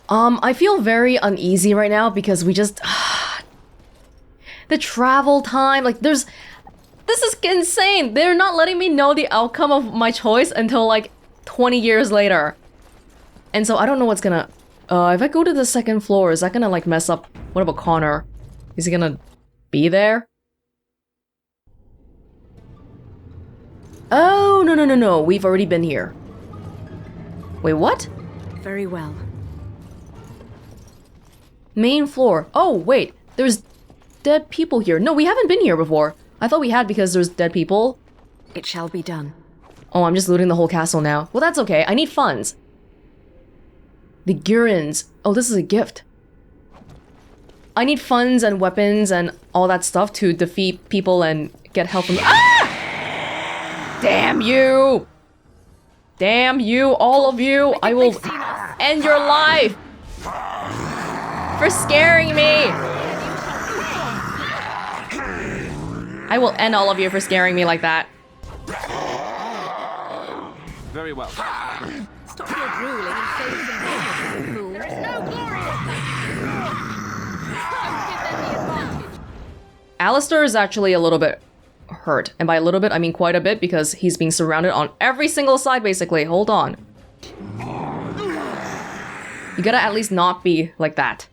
I feel very uneasy right now because we just... the travel time, like there's... This is insane! They're not letting me know the outcome of my choice until like 20 years later. And so I don't know what's gonna... if I go to the second floor, is that gonna like mess up? What about Connor? Is he gonna be there? Oh, no. We've already been here. Wait, what? Very well. Main floor. Oh, wait. There's dead people here. No, we haven't been here before. I thought we had because there's dead people. It shall be done. Oh, I'm just looting the whole castle now. Well, that's okay. I need funds. The Gurins. Oh, this is a gift. I need funds and weapons and all that stuff to defeat people and get help from- Ah! Damn you! Damn you, all of you! I will end your life! For scaring me! I will end all of you for scaring me like that. Very well. Stop your drooling and say some fool. There is no glory in that. Give them the advantage. Alistair is actually a little bit hurt. And by a little bit, I mean quite a bit because he's being surrounded on every single side, basically. Hold on. You gotta at least not be like that.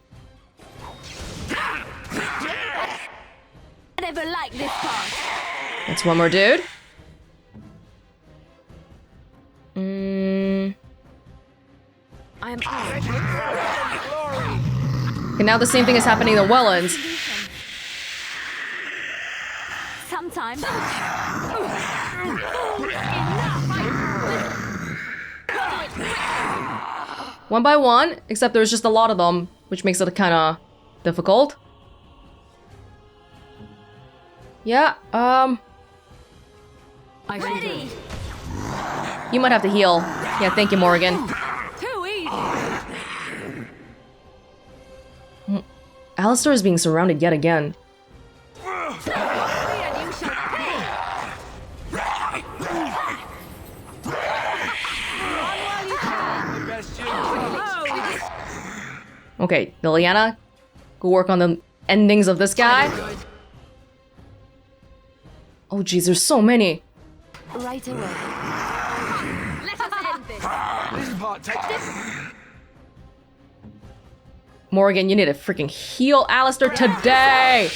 I never liked this part. That's one more dude. I am armed. And now the same thing is happening to Welonz. Sometimes. One by one, except there's just a lot of them, which makes it kind of difficult. Yeah, Ready. you might have to heal. Yeah, thank you, Morgan. Too easy. Alistair is being surrounded yet again. Okay, Liliana, go work on the endings of this guy. Oh jeez, there's so many. Right away. Let us end this. This part takes. Morgan, you need to freaking heal Alistair today!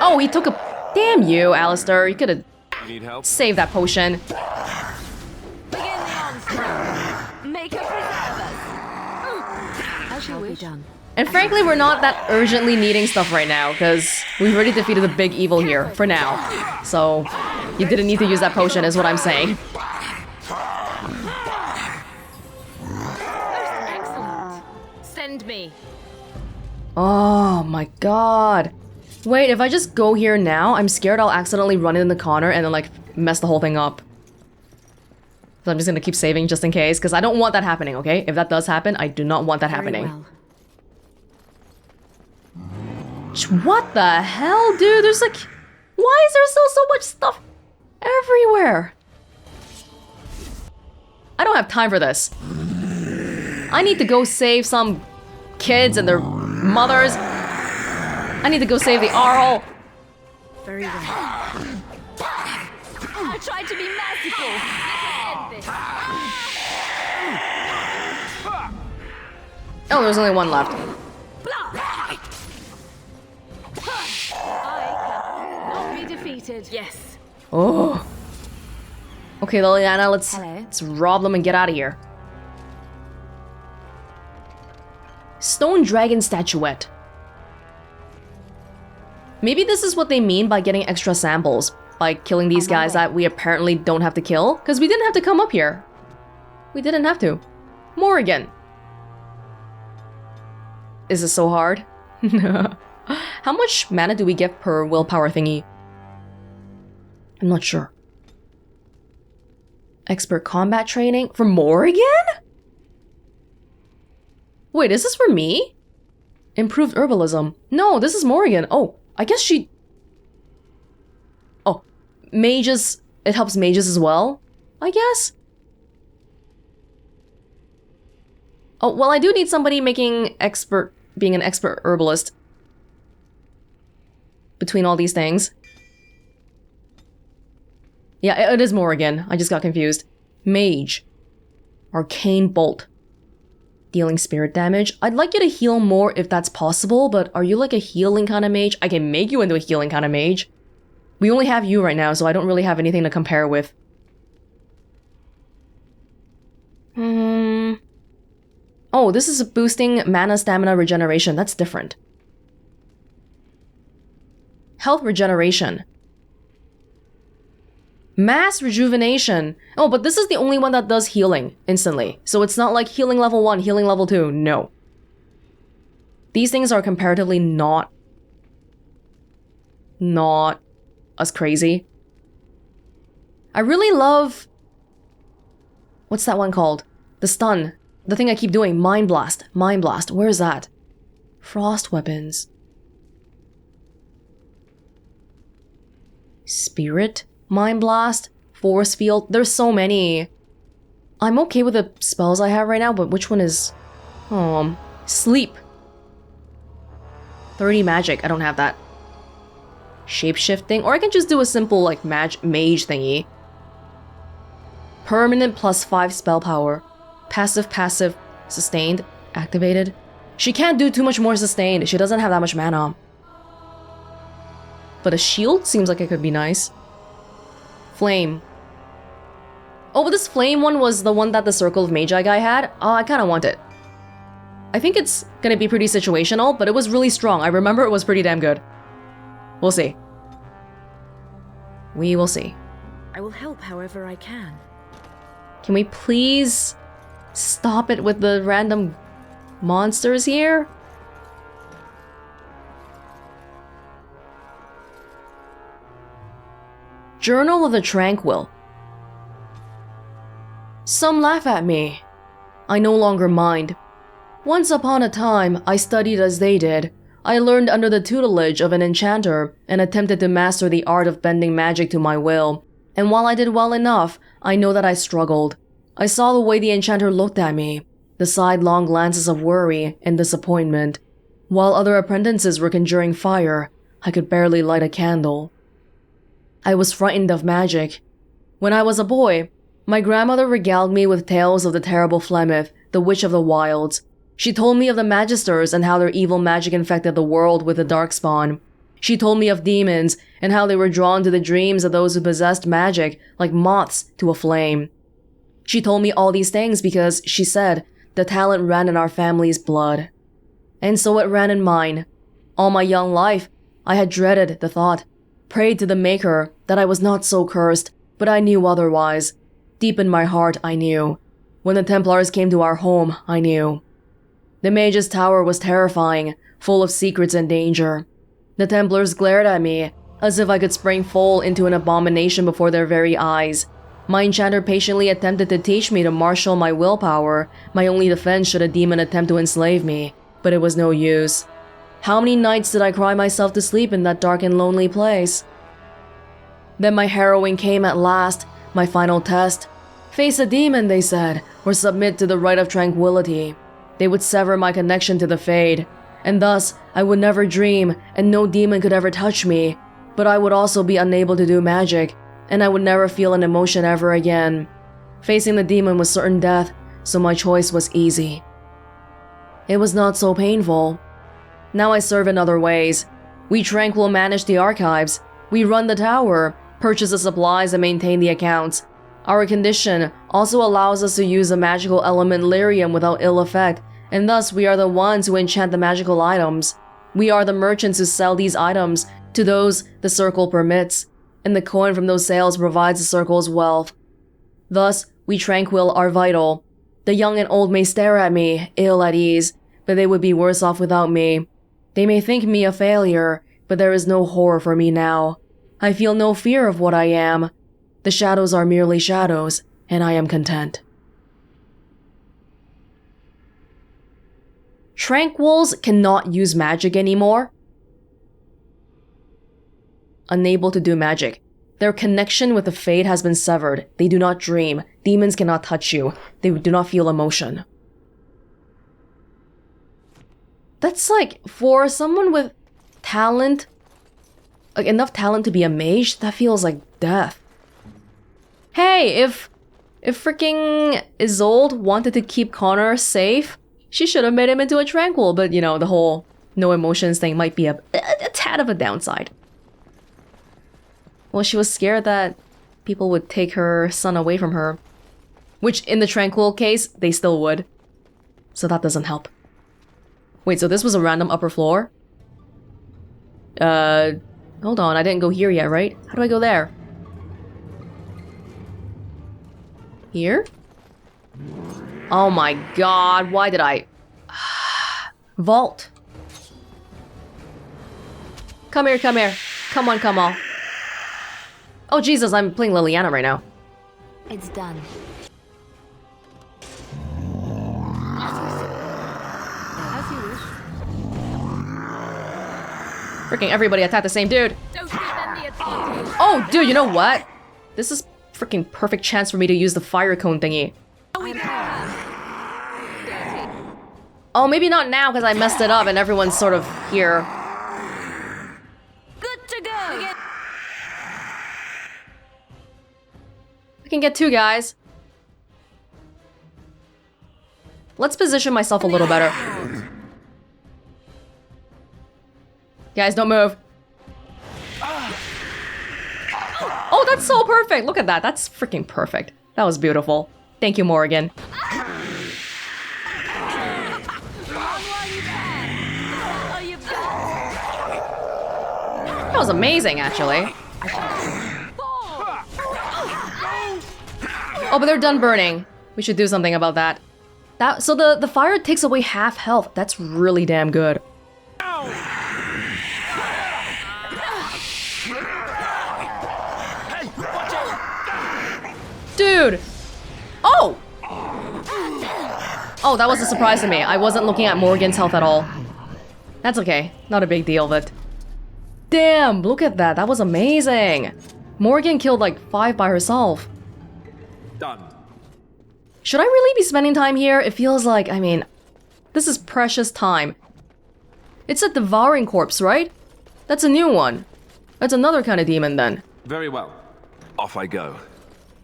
Oh, he took a... Damn you, Alistair. You could've Need help? saved that potion. Begin the onslaught. Make her preserve us. As you wish. Done. And frankly, we're not that urgently needing stuff right now, because we've already defeated the big evil here, for now. So, you didn't need to use that potion, is what I'm saying. Excellent. Send me. Oh my god. Wait, if I just go here now, I'm scared I'll accidentally run in the corner and then, like, mess the whole thing up. So I'm just gonna keep saving just in case, because I don't want that happening, okay? If that does happen, I do not want that happening. Very well. What the hell, dude? There's like... Why is there still so much stuff everywhere? I don't have time for this. I need to go save some kids and their mothers. I need to go save the Arl. Very well. I tried to be merciful. Let us end this. Oh, there's only one left. I cannot be defeated. Yes. Oh. Okay, Liliana, let's Hello. rob them and get out of here. Stone dragon statuette. Maybe this is what they mean by getting extra samples, by killing these guys that we apparently don't have to kill, because we didn't have to come up here. We didn't have to. Morgan. Is this so hard? How much mana do we get per willpower thingy? I'm not sure. Expert combat training for Morgan? Wait, is this for me? Improved herbalism. No, this is Morgan. Oh, I guess she... Oh, mages. It helps mages as well, I guess? Oh, well, I do need somebody being an expert herbalist. Between all these things. Yeah, it is Morrigan. I just got confused. Mage. Arcane Bolt. Dealing spirit damage. I'd like you to heal more if that's possible, but are you like a healing kind of mage? I can make you into a healing kind of mage. We only have you right now, so I don't really have anything to compare with. Oh, this is boosting mana stamina regeneration. That's different. Health regeneration. Mass rejuvenation. Oh, but this is the only one that does healing instantly. So it's not like healing level 1, healing level 2. No. These things are comparatively not as crazy. I really love... What's that one called? The stun. The thing I keep doing. Mind Blast. Mind Blast. Where is that? Frost weapons. Spirit? Mind Blast? Force Field? There's so many. I'm okay with the spells I have right now, but which one is... Sleep. 30 magic. I don't have that. Shape-shifting. Or I can just do a simple, like, mage thingy. Permanent +5 spell power. Passive, sustained, activated. She can't do too much more sustained. She doesn't have that much mana. But a shield seems like it could be nice. Flame. Oh, but this flame one was the one that the Circle of Magi guy had? Oh, I kind of want it. I think it's gonna be pretty situational, but it was really strong. I remember it was pretty damn good. We'll see. We will see. I will help however I can. Can we please stop it with the random monsters here? Journal of the Tranquil. Some laugh at me. I no longer mind. Once upon a time, I studied as they did. I learned under the tutelage of an enchanter and attempted to master the art of bending magic to my will. And while I did well enough, I know that I struggled. I saw the way the enchanter looked at me, the sidelong glances of worry and disappointment. While other apprentices were conjuring fire, I could barely light a candle. I was frightened of magic. When I was a boy, my grandmother regaled me with tales of the terrible Flemeth, the Witch of the Wilds. She told me of the Magisters and how their evil magic infected the world with the darkspawn. She told me of demons and how they were drawn to the dreams of those who possessed magic like moths to a flame. She told me all these things because, she said, the talent ran in our family's blood. And so it ran in mine. All my young life, I had dreaded the thought, prayed to the Maker that I was not so cursed, but I knew otherwise. Deep in my heart, I knew. When the Templars came to our home, I knew. The Mage's Tower was terrifying, full of secrets and danger. The Templars glared at me, as if I could spring full into an abomination before their very eyes. My enchanter patiently attempted to teach me to marshal my willpower, my only defense should a demon attempt to enslave me, but it was no use. How many nights did I cry myself to sleep in that dark and lonely place? Then my harrowing came at last, my final test. Face a demon, they said, or submit to the rite of tranquility. They would sever my connection to the Fade, and thus I would never dream and no demon could ever touch me, but I would also be unable to do magic, and I would never feel an emotion ever again. Facing the demon was certain death, so my choice was easy. It was not so painful. Now I serve in other ways. We Tranquil manage the archives, we run the tower, purchase the supplies and maintain the accounts. Our condition also allows us to use the magical element lyrium without ill effect, and thus we are the ones who enchant the magical items. We are the merchants who sell these items to those the circle permits, and the coin from those sales provides the circle's wealth. Thus, we Tranquil are vital. The young and old may stare at me, ill at ease, but they would be worse off without me. They may think me a failure, but there is no horror for me now. I feel no fear of what I am. The shadows are merely shadows, and I am content. Tranquils cannot use magic anymore. Unable to do magic. Their connection with the Fade has been severed. They do not dream. Demons cannot touch you. They do not feel emotion. That's like, for someone with talent, like enough talent to be a mage, that feels like death. Hey, if freaking Isolde wanted to keep Connor safe, she should have made him into a Tranquil, but you know, the whole no emotions thing might be a tad of a downside. Well, she was scared that people would take her son away from her. Which, in the Tranquil case, they still would. So that doesn't help. Wait, so this was a random upper floor? Hold on, I didn't go here yet, right? How do I go there? Here? Oh my god, why did I... Vault. Come here, come here. Come on, come on. Oh Jesus, I'm playing Liliana right now. It's done. As you wish. Freaking everybody attack the same dude. Don't give them the advantage. Oh, dude, you know what? This is freaking perfect chance for me to use the fire cone thingy. Oh, maybe not now because I messed it up and everyone's sort of here. Good to go. I can get two guys. Let's position myself a little better. Guys, don't move. Oh, that's so perfect. Look at that. That's freaking perfect. That was beautiful. Thank you, Morrigan. That was amazing, actually. Oh, but they're done burning. We should do something about that. So the fire takes away half health. That's really damn good. Dude! Oh! Oh, that was a surprise to me. I wasn't looking at Morgan's health at all. That's okay. Not a big deal, but... Damn, look at that. That was amazing. Morgan killed like 5 by herself. Done. Should I really be spending time here? It feels like, I mean... This is precious time. It's a devouring corpse, right? That's a new one. That's another kind of demon then. Very well. Off I go.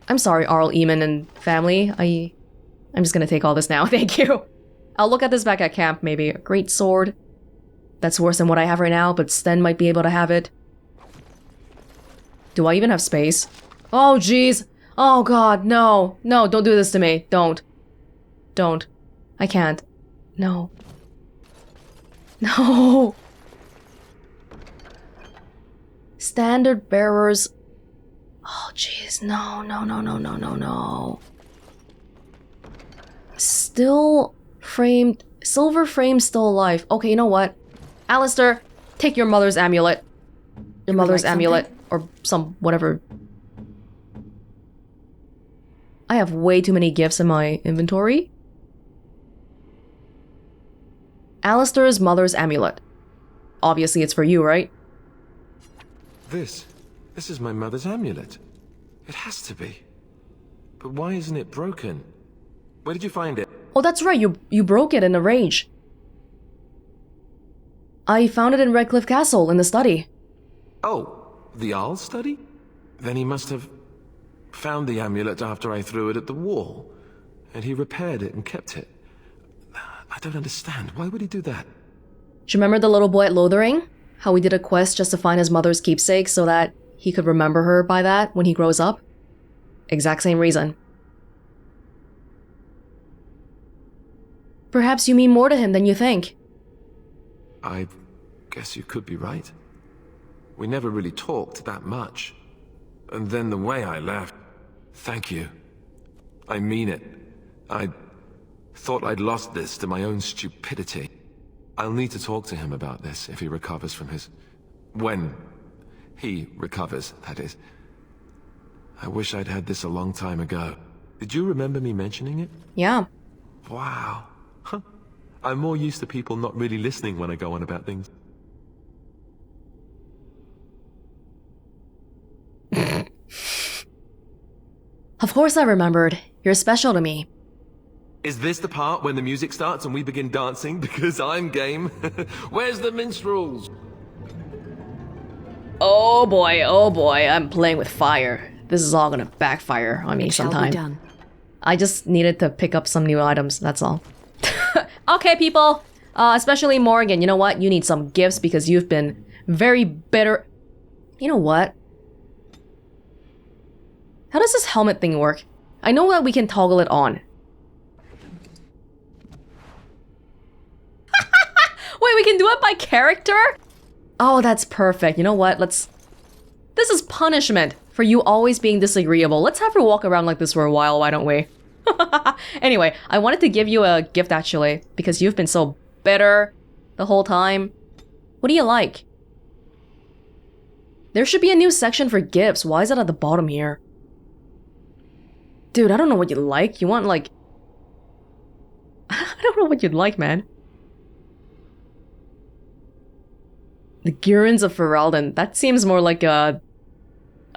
I'm sorry, Arl, Eamon, and family. I'm just gonna take all this now, thank you. I'll look at this back at camp, maybe. A great sword. That's worse than what I have right now, but Sten might be able to have it. Do I even have space? Oh, jeez. Oh, God, no. No, don't do this to me. Don't. Don't. I can't. No. No. Standard bearers. Oh, jeez. No, no, no, no, no, no, no. Still framed. Silver frame still alive. Okay, you know what? Alistair, take your mother's amulet. Your mother's amulet. Or some whatever. I have way too many gifts in my inventory. Alistair's mother's amulet. Obviously it's for you, right? This is my mother's amulet. It has to be. But why isn't it broken? Where did you find it? Oh, that's right, you broke it in a rage. I found it in Redcliffe Castle in the study. Oh, the Arl study? Then he must have found the amulet after I threw it at the wall. And he repaired it and kept it. I don't understand. Why would he do that? Do you remember the little boy at Lothering? How we did a quest just to find his mother's keepsake so that he could remember her by that when he grows up? Exact same reason. Perhaps you mean more to him than you think. I guess you could be right. We never really talked that much. And then the way I left... Thank you. I mean it. I thought I'd lost this to my own stupidity. I'll need to talk to him about this if he recovers from his... When he recovers, that is. I wish I'd had this a long time ago. Did you remember me mentioning it? Yeah. Wow. Huh. I'm more used to people not really listening when I go on about things. Of course I remembered. You're special to me. Is this the part when the music starts and we begin dancing? Because I'm game. Where's the minstrels? Oh boy, I'm playing with fire. This is all gonna backfire on me sometime. Shall be done. I just needed to pick up some new items, that's all. Okay, people! Especially Morgan, you know what? You need some gifts because you've been very bitter. You know what? How does this helmet thing work? I know that we can toggle it on. Wait, we can do it by character? Oh, that's perfect. You know what? This is punishment for you always being disagreeable. Let's have her walk around like this for a while, why don't we? Anyway, I wanted to give you a gift actually, because you've been so bitter the whole time. What do you like? There should be a new section for gifts. Why is it at the bottom here? Dude, I don't know what you like. You want like... I don't know what you'd like, man. The Gurens of Ferelden. That seems more like a...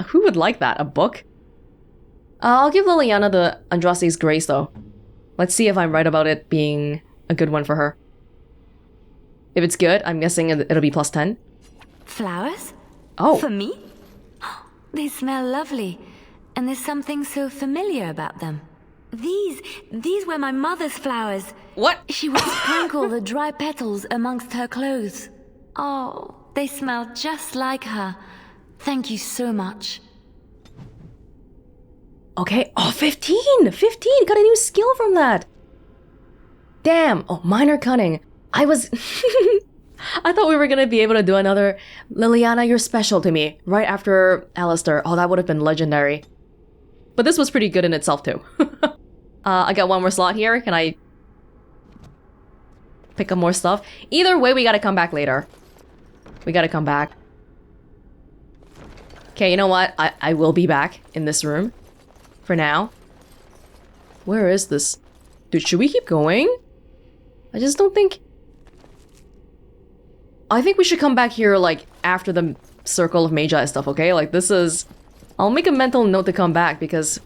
Who would like that? A book? I'll give Liliana the Andraste's Grace, though. Let's see if I'm right about it being a good one for her. If it's good, I'm guessing it'll be plus 10. Flowers? Oh. For me? They smell lovely, and there's something so familiar about them. These were my mother's flowers. What? She would sprinkle the dry petals amongst her clothes. Oh, they smell just like her. Thank you so much. Okay. Oh, 15! 15! Got a new skill from that! Damn! Oh, minor cunning. I thought we were gonna be able to do another Liliana, you're special to me, right after Alistair. Oh, that would have been legendary. But this was pretty good in itself, too. I got one more slot here. Can I pick up more stuff? Either way, we gotta come back later. We gotta come back. Okay, you know what? I will be back in this room. For now. Where is this? Dude, should we keep going? I just don't think... I think we should come back here, like, after the Circle of Magi stuff, okay? Like, this is... I'll make a mental note to come back, because...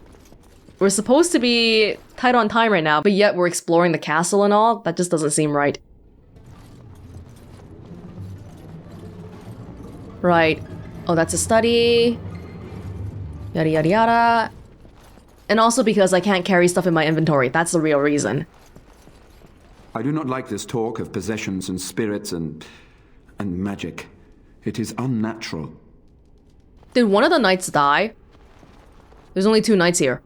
we're supposed to be tight on time right now, but yet we're exploring the castle and all? That just doesn't seem right. Right. Oh, that's a study. Yada yada yada. And also because I can't carry stuff in my inventory. That's the real reason. I do not like this talk of possessions and spirits and magic. It is unnatural. Did one of the knights die? There's only 2 knights here.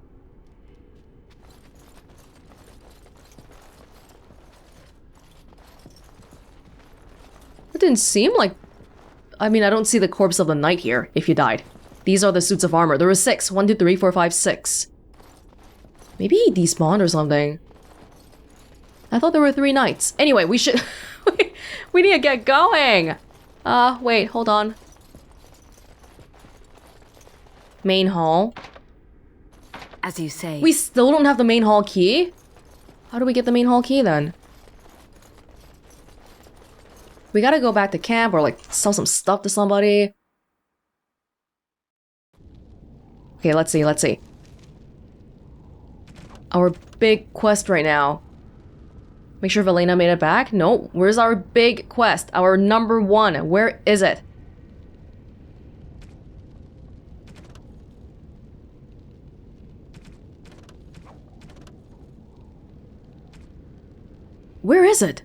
It didn't seem like... I mean, I don't see the corpse of the knight here, if you died. These are the suits of armor. There were 6. 1, 2, 3, 4, 5, 6. Maybe he despawned or something. I thought there were 3 knights. Anyway, we should... we need to get going! Wait, hold on. Main hall. As you say. We still don't have the main hall key? How do we get the main hall key then? We gotta go back to camp or like sell some stuff to somebody. Okay, let's see. Our big quest right now. Make sure Velena made it back. No, where's our big quest? Our number 1. Where is it? Where is it?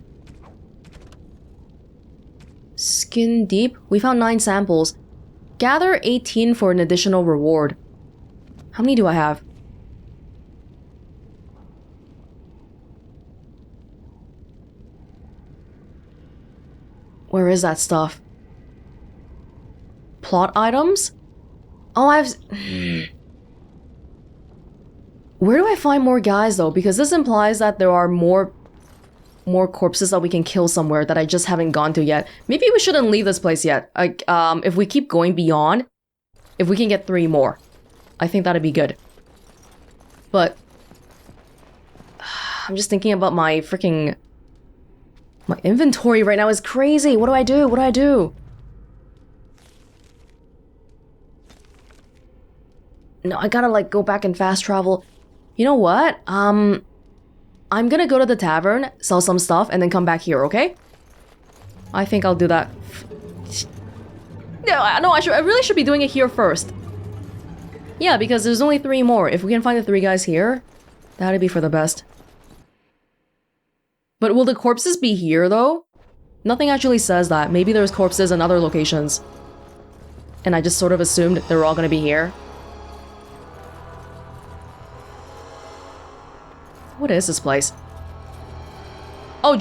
Skin deep. We found 9 samples. Gather 18 for an additional reward. How many do I have? Where is that stuff? Plot items? Oh, Where do I find more guys though? Because this implies that there are more corpses that we can kill somewhere that I just haven't gone to yet. Maybe we shouldn't leave this place yet. Like, if we keep going beyond, if we can get 3 more, I think that'd be good. But I'm just thinking about my freaking... My inventory right now is crazy. What do I do? What do I do? No, I gotta like go back and fast travel. You know what? I'm I'm gonna go to the tavern, sell some stuff, and then come back here, okay? I think I'll do that. Yeah, no, I really should be doing it here first. Yeah, because there's only 3 more. If we can find the 3 guys here, that'd be for the best. But will the corpses be here, though? Nothing actually says that. Maybe there's corpses in other locations. And I just sort of assumed they're all gonna be here. What is this place? Oh,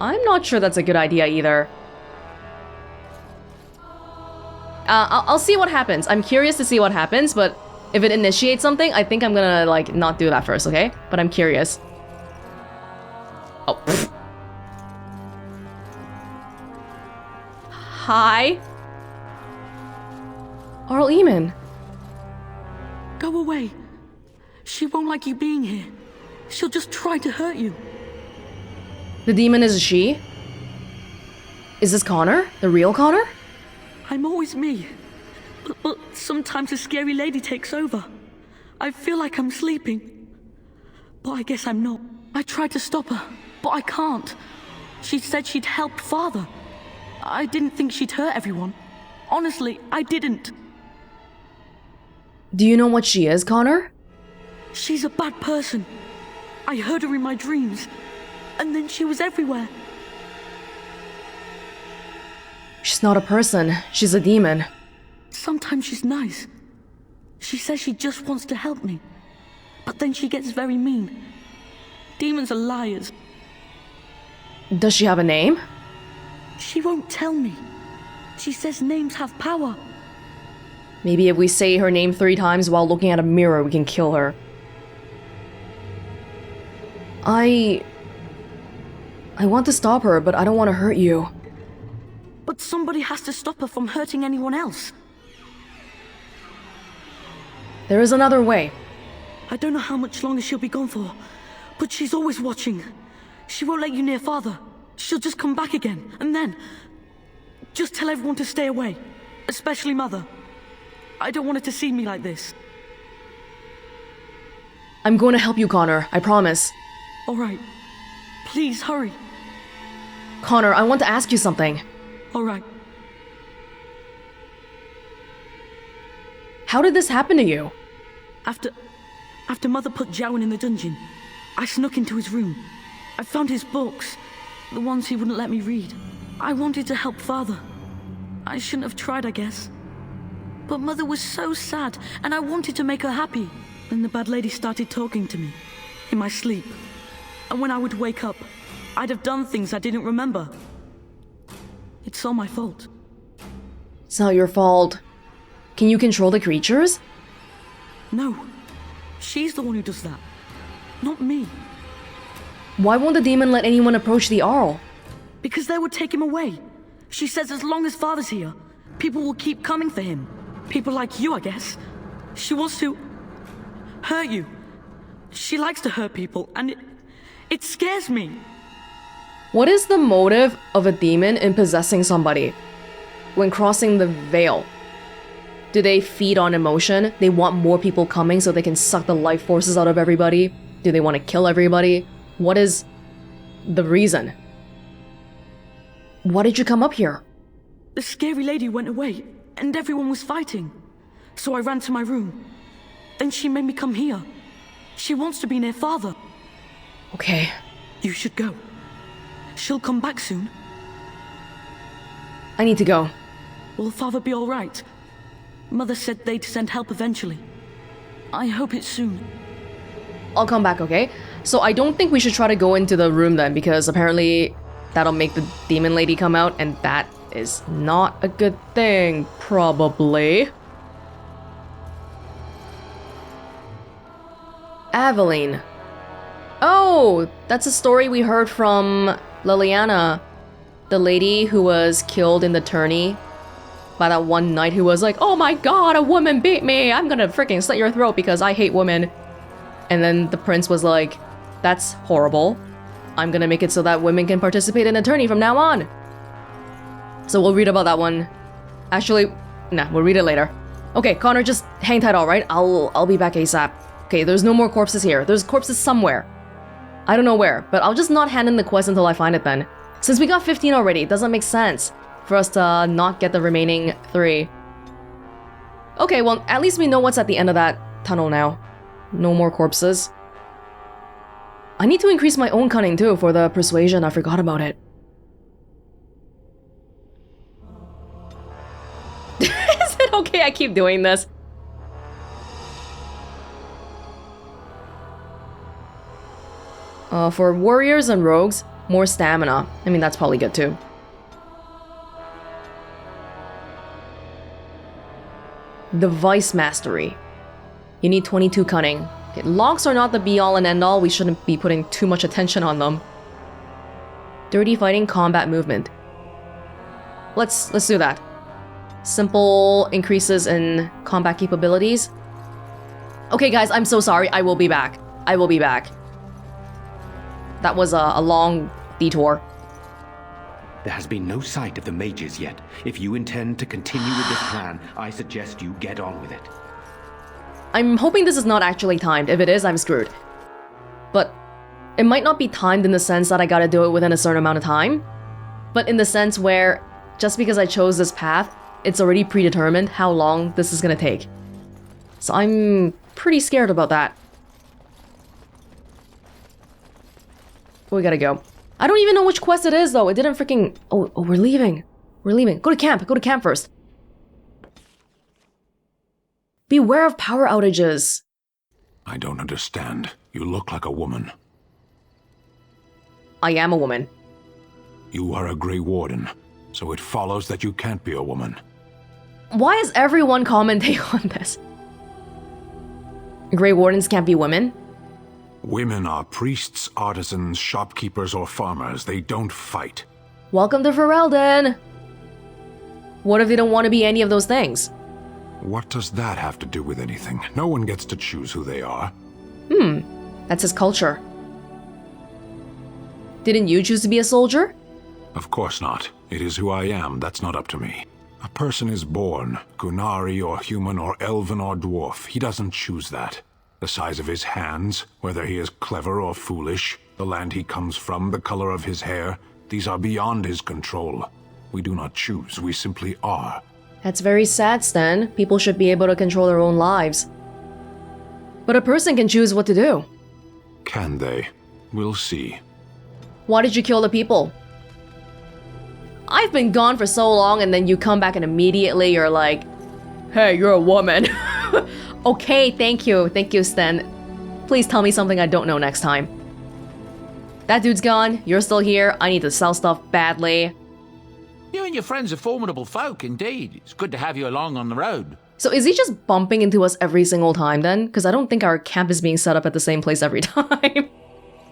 I'm not sure that's a good idea either. I'll see what happens. I'm curious to see what happens, but if it initiates something, I think I'm gonna, like, not do that first, okay? But I'm curious. Oh. Hi. Arl Eamon. Go away. She won't like you being here. She'll just try to hurt you. The demon is a she? Is this Connor? The real Connor? I'm always me. But sometimes a scary lady takes over. I feel like I'm sleeping. But I guess I'm not. I tried to stop her, but I can't. She said she'd help Father. I didn't think she'd hurt everyone. Honestly, I didn't. Do you know what she is, Connor? She's a bad person. I heard her in my dreams. And then she was everywhere. She's not a person. She's a demon. Sometimes she's nice. She says she just wants to help me. But then she gets very mean. Demons are liars. Does she have a name? She won't tell me. She says names have power. Maybe if we say her name 3 times while looking at a mirror, we can kill her. I want to stop her, but I don't want to hurt you. But somebody has to stop her from hurting anyone else. There is another way. I don't know how much longer she'll be gone for, but she's always watching. She won't let you near Father. She'll just come back again, and then... just tell everyone to stay away, especially Mother. I don't want her to see me like this. I'm going to help you, Connor. I promise. All right. Please, hurry. Connor, I want to ask you something. All right. How did this happen to you? After Mother put Jowan in the dungeon, I snuck into his room. I found his books, the ones he wouldn't let me read. I wanted to help Father. I shouldn't have tried, I guess. But Mother was so sad, and I wanted to make her happy. Then the bad lady started talking to me, in my sleep. And when I would wake up, I'd have done things I didn't remember. It's all my fault. It's not your fault. Can you control the creatures? No. She's the one who does that. Not me. Why won't the demon let anyone approach the Arl? Because they would take him away. She says as long as Father's here, people will keep coming for him. People like you, I guess. She wants to... hurt you. She likes to hurt people, and it scares me. What is the motive of a demon in possessing somebody? When crossing the veil? Do they feed on emotion? They want more people coming so they can suck the life forces out of everybody? Do they want to kill everybody? What is the reason? Why did you come up here? The scary lady went away, and everyone was fighting. So I ran to my room. Then she made me come here. She wants to be near Father. Okay. You should go. She'll come back soon. I need to go. Will Father be all right? Mother said they'd send help eventually. I hope it's soon. I'll come back, okay? So I don't think we should try to go into the room then, because apparently that'll make the demon lady come out, and that is not a good thing, probably. Aveline. Oh, that's a story we heard from Liliana, the lady who was killed in the tourney by that one knight who was like, oh my god, a woman beat me, I'm gonna freaking slit your throat because I hate women. And then the prince was like, that's horrible. I'm gonna make it so that women can participate in a tourney from now on. So we'll read about that one. Actually, nah, we'll read it later. Okay, Connor, just hang tight, alright? I'll be back ASAP. Okay, there's no more corpses here. There's corpses somewhere. I don't know where, but I'll just not hand in the quest until I find it then. Since we got 15 already, it doesn't make sense for us to not get the remaining 3. Okay, well, at least we know what's at the end of that tunnel now. No more corpses. I need to increase my own cunning too for the persuasion. I forgot about it. Is it okay I keep doing this? For warriors and rogues, more stamina. I mean, that's probably good too. Device mastery. You need 22 cunning. Okay, locks are not the be-all and end-all. We shouldn't be putting too much attention on them. Dirty fighting, combat movement. Let's do that. Simple increases in combat capabilities. Okay, guys, I'm so sorry. I will be back. I will be back. That was a long detour. There has been no sight of the mages yet. If you intend to continue with this plan, I suggest you get on with it. I'm hoping this is not actually timed. If it is, I'm screwed. But it might not be timed in the sense that I gotta do it within a certain amount of time, but in the sense where just because I chose this path, it's already predetermined how long this is gonna take. So I'm pretty scared about that. We gotta go. I don't even know which quest it is though. It didn't freaking... Oh, we're leaving. We're leaving. Go to camp. Go to camp first. Beware of power outages. I don't understand. You look like a woman. I am a woman. You are a Grey Warden, so it follows that you can't be a woman. Why is everyone commenting on this? Grey Wardens can't be women? Women are priests, artisans, shopkeepers, or farmers. They don't fight. Welcome to Ferelden! What if they don't want to be any of those things? What does that have to do with anything? No one gets to choose who they are. That's his culture. Didn't you choose to be a soldier? Of course not. It is who I am. That's not up to me. A person is born, Gunari or human or elven or dwarf. He doesn't choose that. The size of his hands, whether he is clever or foolish, the land he comes from, the color of his hair, these are beyond his control. We do not choose, we simply are. That's very sad, Stan. People should be able to control their own lives. But a person can choose what to do. Can they? We'll see. Why did you kill the people? I've been gone for so long and then you come back and immediately you're like, hey, you're a woman. Okay, thank you. Thank you, Sten. Please tell me something I don't know next time. That dude's gone. You're still here. I need to sell stuff badly. You and your friends are formidable folk, indeed. It's good to have you along on the road. So is he just bumping into us every single time then? Because I don't think our camp is being set up at the same place every time.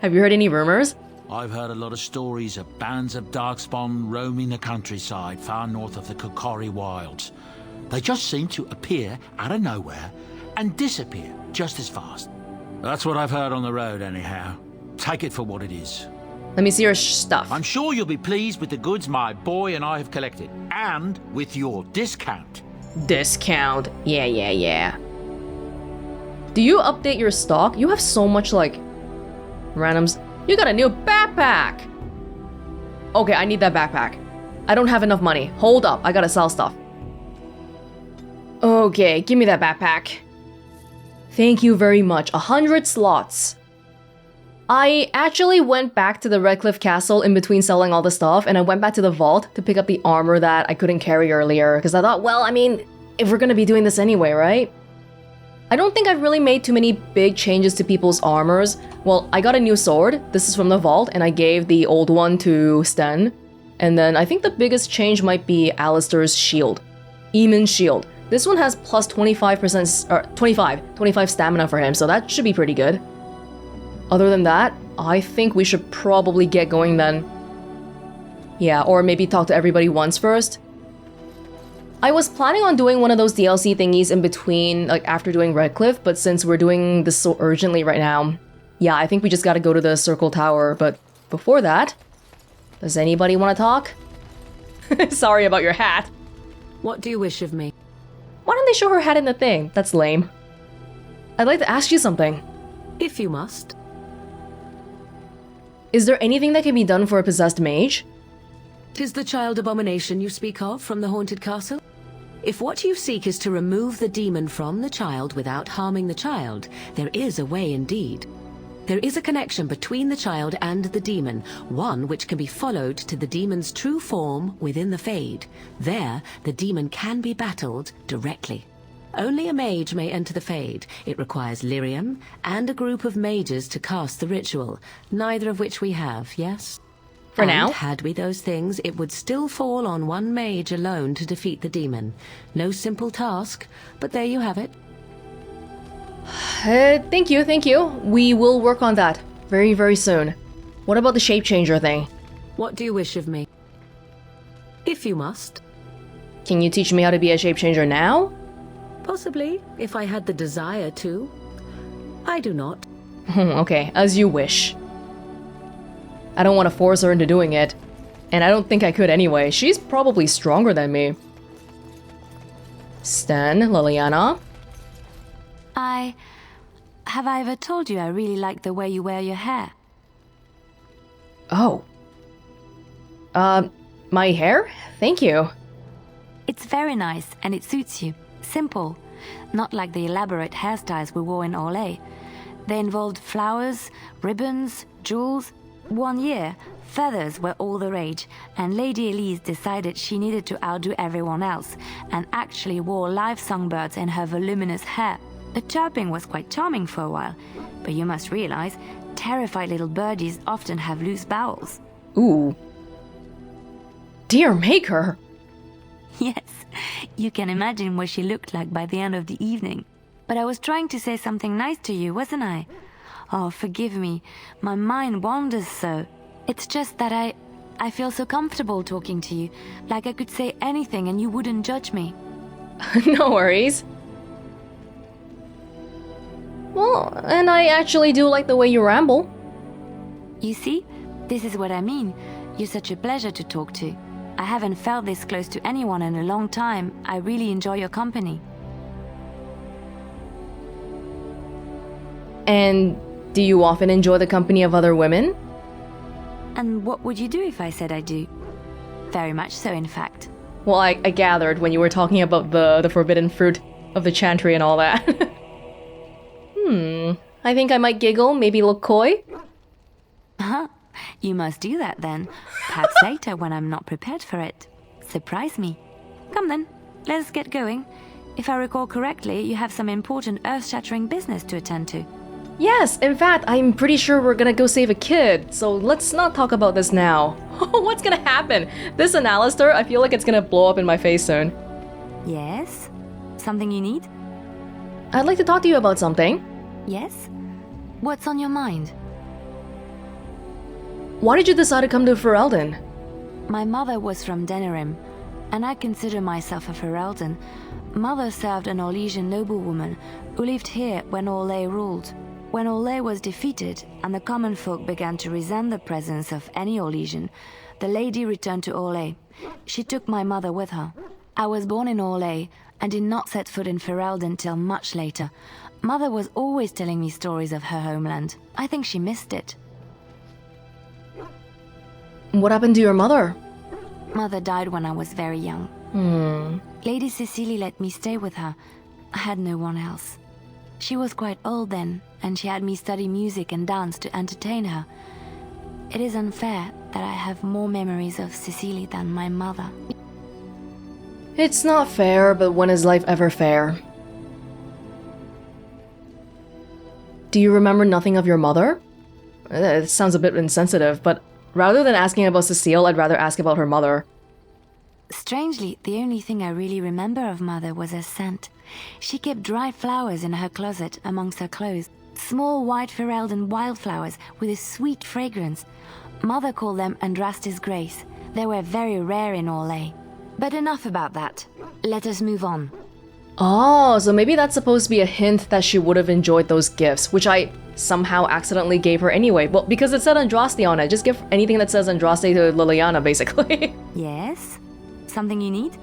Have you heard any rumors? I've heard a lot of stories of bands of darkspawn roaming the countryside far north of the Kokori Wilds. They just seem to appear out of nowhere and disappear just as fast. That's what I've heard on the road, anyhow. Take it for what it is. Let me see your stuff. I'm sure you'll be pleased with the goods my boy and I have collected, and with your discount. Discount. Yeah. Do you update your stock? You have so much, like, randoms. You got a new backpack! Okay, I need that backpack. I don't have enough money. Hold up, I gotta sell stuff. Okay, give me that backpack. Thank you very much. 100 slots. I actually went back to the Redcliffe Castle in between selling all the stuff, and I went back to the vault to pick up the armor that I couldn't carry earlier, because I thought, well, I mean, if we're gonna be doing this anyway, right? I don't think I've really made too many big changes to people's armors. Well, I got a new sword. This is from the vault, and I gave the old one to Sten. And then I think the biggest change might be Alistair's shield. Eamon's shield. This one has plus 25%, or 25 stamina for him, so that should be pretty good. Other than that, I think we should probably get going then. Yeah, or maybe talk to everybody once first. I was planning on doing one of those DLC thingies in between, like after doing Redcliffe, but since we're doing this so urgently right now, yeah, I think we just gotta go to the Circle Tower, but before that, does anybody want to talk? Sorry about your hat. What do you wish of me? Why don't they show her hat in the thing? That's lame. I'd like to ask you something. If you must. Is there anything that can be done for a possessed mage? 'Tis the child abomination you speak of from the haunted castle? If what you seek is to remove the demon from the child without harming the child, there is a way indeed. There is a connection between the child and the demon, one which can be followed to the demon's true form within the Fade. There, the demon can be battled directly. Only a mage may enter the Fade. It requires lyrium and a group of mages to cast the ritual, neither of which we have, yes? For now? Had we those things, it would still fall on one mage alone to defeat the demon. No simple task, but there you have it. Thank you. We will work on that very, very soon. What about the shape changer thing? What do you wish of me? If you must. Can you teach me how to be a shape changer now? Possibly, if I had the desire to. I do not. Okay, as you wish. I don't want to force her into doing it. And I don't think I could anyway. She's probably stronger than me. Sten, Liliana? Have I ever told you I really like the way you wear your hair? Oh. My hair? Thank you. It's very nice and it suits you. Simple. Not like the elaborate hairstyles we wore in Orlais. They involved flowers, ribbons, jewels. One year, feathers were all the rage, and Lady Elise decided she needed to outdo everyone else, and actually wore live songbirds in her voluminous hair. The chirping was quite charming for a while, but you must realize, terrified little birdies often have loose bowels. Ooh. Dear maker! Yes, you can imagine what she looked like by the end of the evening. But I was trying to say something nice to you, wasn't I? Oh, forgive me. My mind wanders so. It's just that I feel so comfortable talking to you, like I could say anything and you wouldn't judge me. No worries. Well, and I actually do like the way you ramble. You see? This is what I mean. You're such a pleasure to talk to. I haven't felt this close to anyone in a long time. I really enjoy your company. And do you often enjoy the company of other women? And what would you do if I said I do? Very much so, in fact. Well, I gathered when you were talking about the forbidden fruit of the chantry and all that. I think I might giggle, maybe look coy. Huh? You must do that then. Perhaps later when I'm not prepared for it. Surprise me. Come then, let us get going. If I recall correctly, you have some important earth-shattering business to attend to. Yes, in fact, I'm pretty sure we're gonna go save a kid, so let's not talk about this now. What's gonna happen? This and Alistair, I feel like it's gonna blow up in my face soon. Yes? Something you need? I'd like to talk to you about something. Yes? What's on your mind? Why did you decide to come to Ferelden? My mother was from Denerim, and I consider myself a Ferelden. Mother served an Orlesian noblewoman who lived here when Orlais ruled. When Orlais was defeated and the common folk began to resent the presence of any Orlesian, the lady returned to Orlais. She took my mother with her. I was born in Orlais and did not set foot in Ferelden till much later. Mother was always telling me stories of her homeland. I think she missed it. What happened to your mother? Mother died when I was very young. Lady Cecily let me stay with her. I had no one else. She was quite old then, and she had me study music and dance to entertain her. It is unfair that I have more memories of Cecily than my mother. It's not fair, but when is life ever fair? Do you remember nothing of your mother? It sounds a bit insensitive, but rather than asking about Cecile, I'd rather ask about her mother. Strangely, the only thing I really remember of Mother was her scent. She kept dried flowers in her closet amongst her clothes. Small white Ferelden wildflowers with a sweet fragrance. Mother called them Andraste's Grace. They were very rare in Orlais. But enough about that. Let us move on. Oh, so maybe that's supposed to be a hint that she would have enjoyed those gifts, which I somehow accidentally gave her anyway. Well, because it said Andraste on it. Just give anything that says Andraste to Liliana, basically. Yes? Something you need?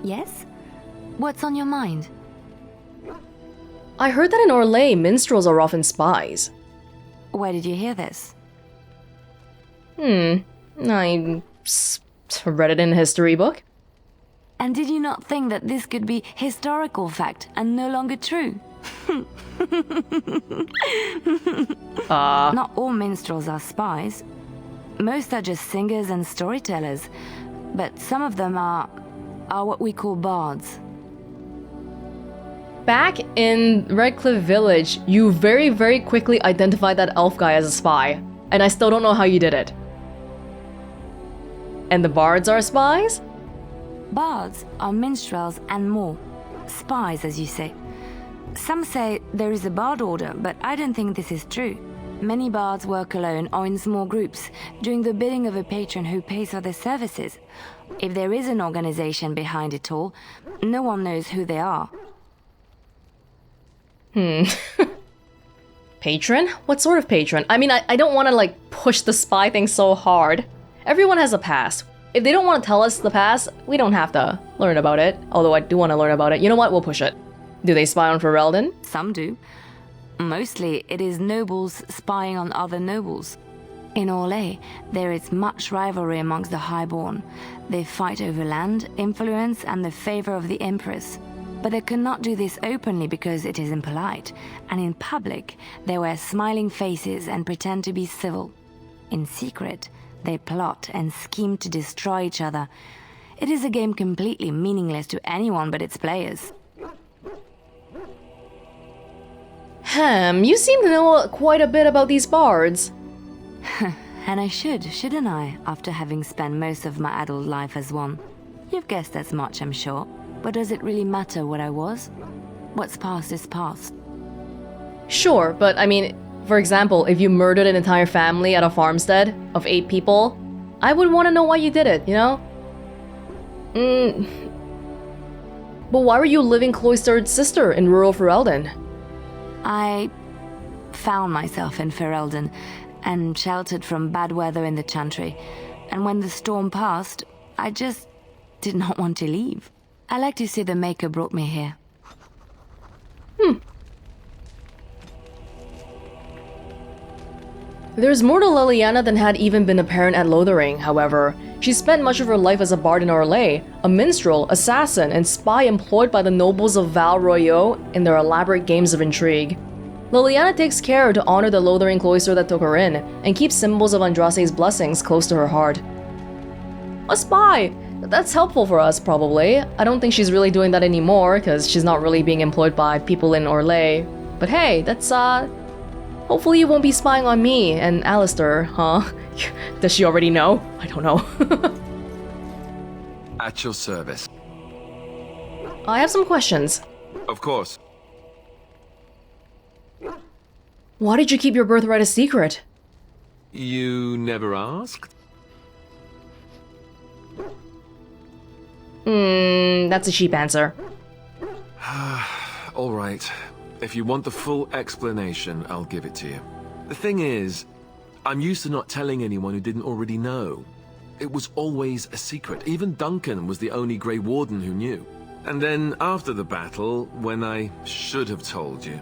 Yes? What's on your mind? I heard that in Orlais, minstrels are often spies. Where did you hear this? I read it in a history book. And did you not think that this could be historical fact and no longer true? Not all minstrels are spies. Most are just singers and storytellers, but some of them are what we call bards. Back in Redcliffe Village, you very, very quickly identified that elf guy as a spy, and I still don't know how you did it. And the bards are spies? Bards are minstrels and more. Spies, as you say. Some say there is a bard order, but I don't think this is true. Many bards work alone or in small groups, doing the bidding of a patron who pays for their services. If there is an organization behind it all, no one knows who they are. Patron? What sort of patron? I mean, I don't want to, like, push the spy thing so hard. Everyone has a past. If they don't want to tell us the past, we don't have to learn about it. Although I do want to learn about it. You know what? We'll push it. Do they spy on Ferelden? Some do. Mostly, it is nobles spying on other nobles. In Orlais, there is much rivalry amongst the highborn. They fight over land, influence, and the favor of the Empress. But they cannot do this openly because it is impolite, and in public, they wear smiling faces and pretend to be civil. In secret, they plot and scheme to destroy each other. It is a game completely meaningless to anyone but its players. You seem to know quite a bit about these bards. And I shouldn't I, after having spent most of my adult life as one? You've guessed as much, I'm sure. But does it really matter what I was? What's past is past. Sure, but I mean, for example, if you murdered an entire family at a farmstead of 8 people, I would want to know why you did it, you know? But why were you a living cloistered sister in rural Ferelden? I found myself in Ferelden and sheltered from bad weather in the Chantry. And when the storm passed, I just did not want to leave. I like to say the Maker brought me here. There's more to Liliana than had even been apparent at Lothering, however. She spent much of her life as a bard in Orlais, a minstrel, assassin, and spy employed by the nobles of Val Royeaux in their elaborate games of intrigue. Liliana takes care to honor the Lothering cloister that took her in, and keeps symbols of Andraste's blessings close to her heart. A spy! That's helpful for us, probably. I don't think she's really doing that anymore, because she's not really being employed by people in Orlais. But hey, that's, hopefully you won't be spying on me and Alistair, huh? Does she already know? I don't know. At your service. I have some questions. Of course. Why did you keep your birthright a secret? You never asked? That's a cheap answer. All right. If you want the full explanation, I'll give it to you. The thing is, I'm used to not telling anyone who didn't already know. It was always a secret. Even Duncan was the only Grey Warden who knew. And then after the battle, when I should have told you,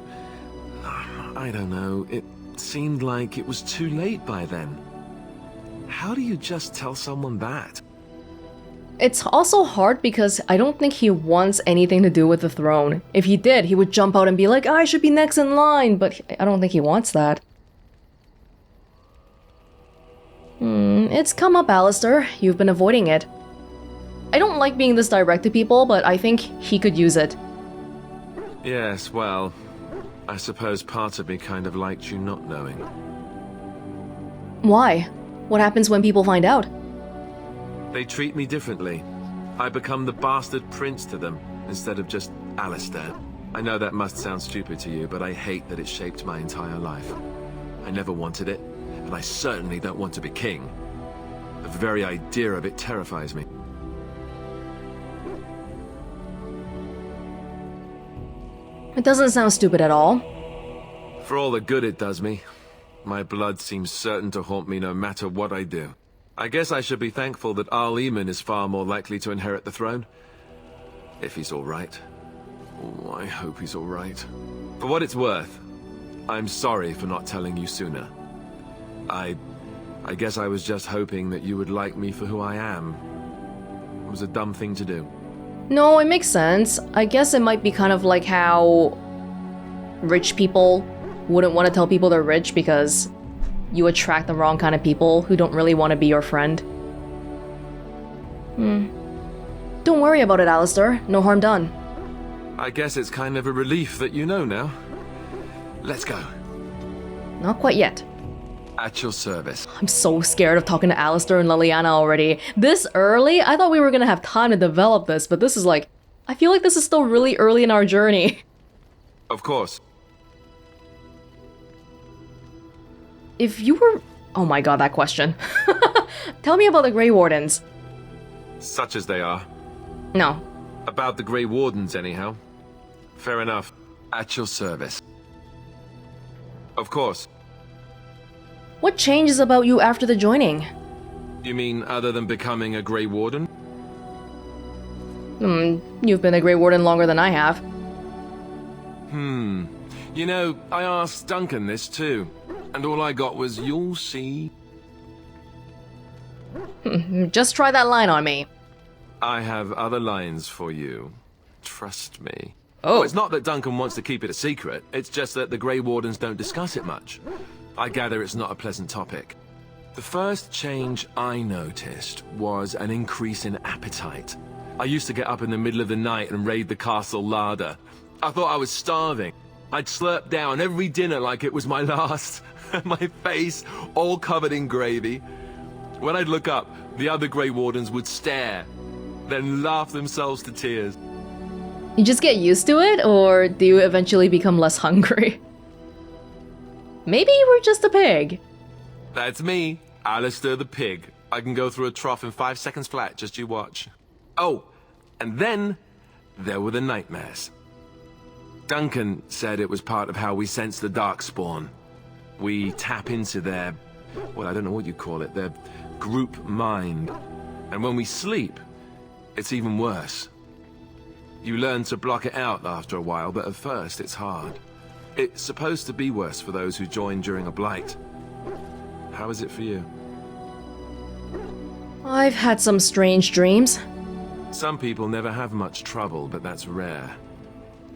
I don't know, it seemed like it was too late by then. How do you just tell someone that? It's also hard because I don't think he wants anything to do with the throne. If he did, he would jump out and be like, I should be next in line, but I don't think he wants that. It's come up, Alistair. You've been avoiding it. I don't like being this direct to people, but I think he could use it. Yes, well, I suppose part of me kind of liked you not knowing. Why? What happens when people find out? They treat me differently. I become the bastard prince to them, instead of just Alistair. I know that must sound stupid to you, but I hate that it shaped my entire life. I never wanted it, and I certainly don't want to be king. The very idea of it terrifies me. It doesn't sound stupid at all. For all the good it does me, my blood seems certain to haunt me no matter what I do. I guess I should be thankful that Arl-Eamon is far more likely to inherit the throne. If he's all right. Oh, I hope he's all right. For what it's worth, I'm sorry for not telling you sooner. I guess I was just hoping that you would like me for who I am. It was a dumb thing to do. No, it makes sense. I guess it might be kind of like how rich people wouldn't want to tell people they're rich because you attract the wrong kind of people who don't really want to be your friend. Don't worry about it, Alistair. No harm done. I guess it's kind of a relief that you know now. Let's go. Not quite yet. At your service. I'm so scared of talking to Alistair and Liliana already. This early? I thought we were gonna have time to develop this, but this is like... I feel like this is still really early in our journey. Of course. If you were... Oh my god, that question. Tell me about the Grey Wardens. Such as they are. No. About the Grey Wardens, anyhow. Fair enough. At your service. Of course. What changes about you after the joining? You mean other than becoming a Grey Warden? You've been a Grey Warden longer than I have. You know, I asked Duncan this too, and all I got was, "You'll see." Just try that line on me. I have other lines for you. Trust me. Oh. It's not that Duncan wants to keep it a secret, it's just that the Grey Wardens don't discuss it much. I gather it's not a pleasant topic. The first change I noticed was an increase in appetite. I used to get up in the middle of the night and raid the castle larder. I thought I was starving. I'd slurp down every dinner like it was my last. My face all covered in gravy. When I'd look up, the other Grey Wardens would stare, then laugh themselves to tears. You just get used to it, or do you eventually become less hungry? Maybe you were just a pig. That's me, Alistair the pig. I can go through a trough in 5 seconds flat, just you watch. Oh, and then there were the nightmares. Duncan said it was part of how we sense the Darkspawn. We tap into their, well, I don't know what you call it, their group mind. And when we sleep, it's even worse. You learn to block it out after a while, but at first it's hard. It's supposed to be worse for those who join during a blight. How is it for you? I've had some strange dreams. Some people never have much trouble, but that's rare.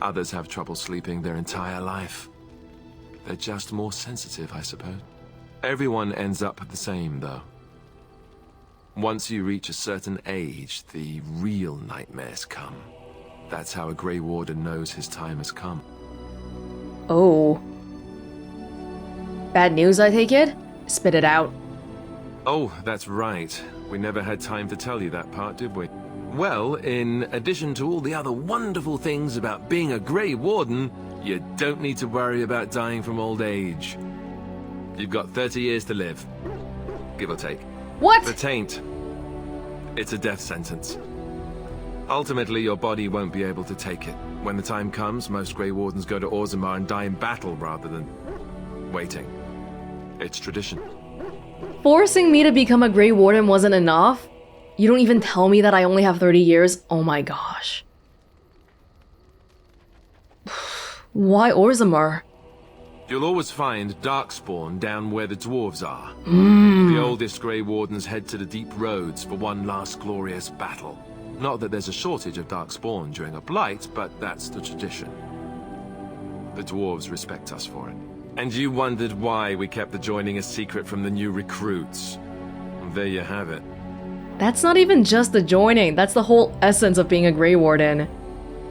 Others have trouble sleeping their entire life. They're just more sensitive, I suppose. Everyone ends up the same, though. Once you reach a certain age, the real nightmares come. That's how a Grey Warden knows his time has come. Oh. Bad news, I take it? Spit it out. Oh, that's right. We never had time to tell you that part, did we? Well, in addition to all the other wonderful things about being a Grey Warden, you don't need to worry about dying from old age. You've got 30 years to live. Give or take. What? The taint. It's a death sentence. Ultimately, your body won't be able to take it. When the time comes, most Grey Wardens go to Orzammar and die in battle rather than waiting. It's tradition. Forcing me to become a Grey Warden wasn't enough? You don't even tell me that I only have 30 years? Oh my gosh. Why Orzammar? You'll always find Darkspawn down where the dwarves are. The oldest Grey Wardens head to the deep roads for one last glorious battle. Not that there's a shortage of Darkspawn during a blight, but that's the tradition. The dwarves respect us for it. And you wondered why we kept the joining a secret from the new recruits. And there you have it. That's not even just the joining, that's the whole essence of being a Grey Warden.